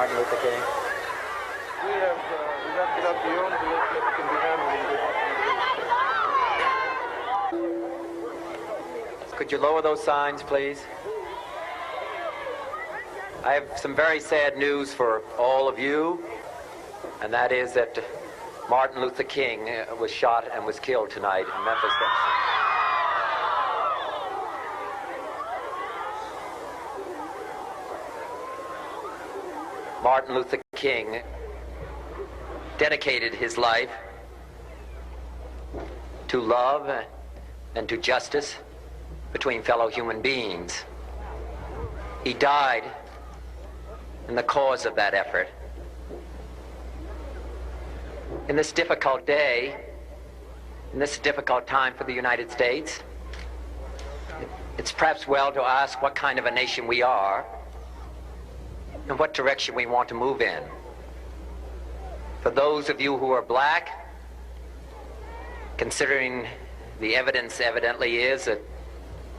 Martin Luther King? We have erected up the own that can be handled. Could you lower those signs, please? I have some very sad news for all of you, and that is that Martin Luther King was shot and was killed tonight in Memphis, Tennessee. Martin Luther King dedicated his life to love and to justice between fellow human beings. He died in the cause of that effort. In this difficult day, in this difficult time for the United States, it's perhaps well to ask what kind of a nation we are and what direction we want to move in. For those of you who are black, considering the evidence evidently is that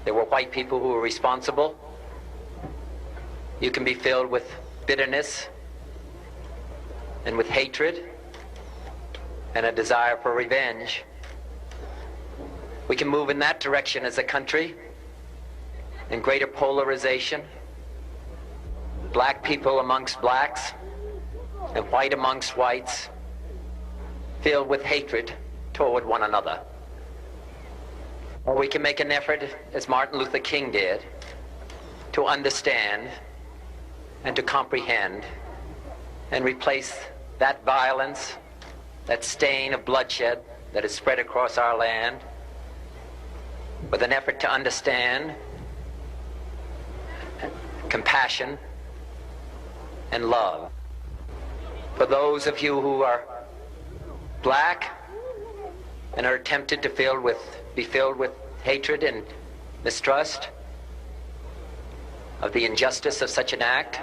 there were white people who were responsible, you can be filled with bitterness and with hatred and a desire for revenge. We can move in that direction as a country, in greater polarization, black people amongst blacks and white amongst whites, filled with hatred toward one another. Or we can make an effort, as Martin Luther King did, to understand and to comprehend and replace that violence, that stain of bloodshed that is spread across our land, with an effort to understand compassion and love. For those of you who are black and are tempted to be filled with hatred and mistrust of the injustice of such an act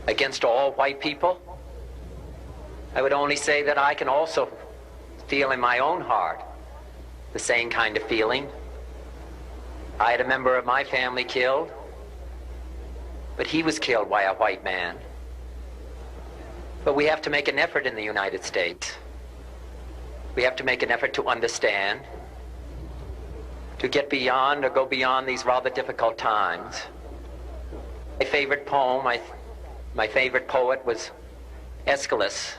against all white people, I would only say that I can also feel in my own heart the same kind of feeling. I had a member of my family killed, but he was killed by a white man. But we have to make an effort in the United States. We have to make an effort to understand, to get beyond or go beyond these rather difficult times. My favorite poem, my favorite poet was Aeschylus.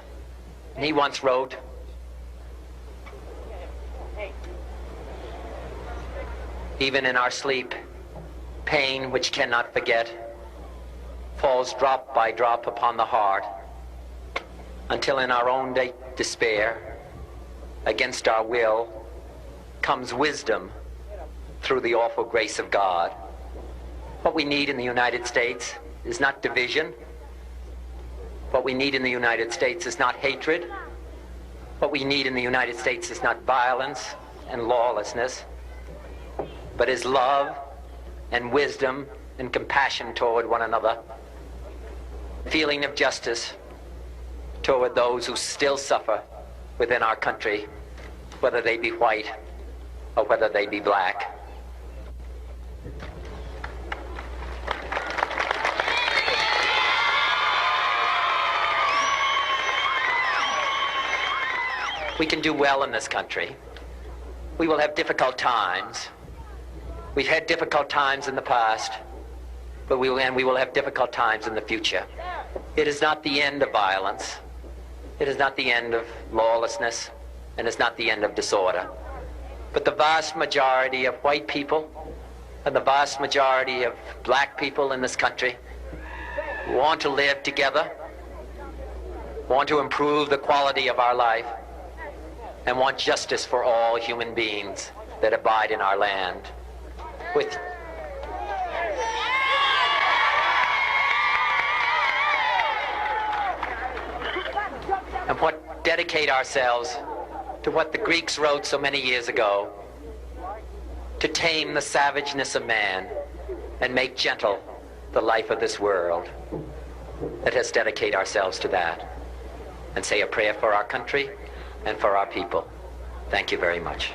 And he once wrote, "Even in our sleep, pain which cannot forget falls drop by drop upon the heart, until in our own despair, against our will, comes wisdom through the awful grace of God." What we need in the United States is not division. What we need in the United States is not hatred. What we need in the United States is not violence and lawlessness, but is love and wisdom and compassion toward one another, feeling of justice toward those who still suffer within our country, whether they be white or whether they be black. We can do well in this country. We will have difficult times. We've had difficult times in the past, but we will have difficult times in the future. It is not the end of violence. It is not the end of lawlessness, and it's not the end of disorder. But the vast majority of white people and the vast majority of black people in this country want to live together, want to improve the quality of our life, and want justice for all human beings that abide in our land. And dedicate ourselves to what the Greeks wrote so many years ago, to tame the savageness of man and make gentle the life of this world. Let us dedicate ourselves to that and say a prayer for our country and for our people. Thank you very much.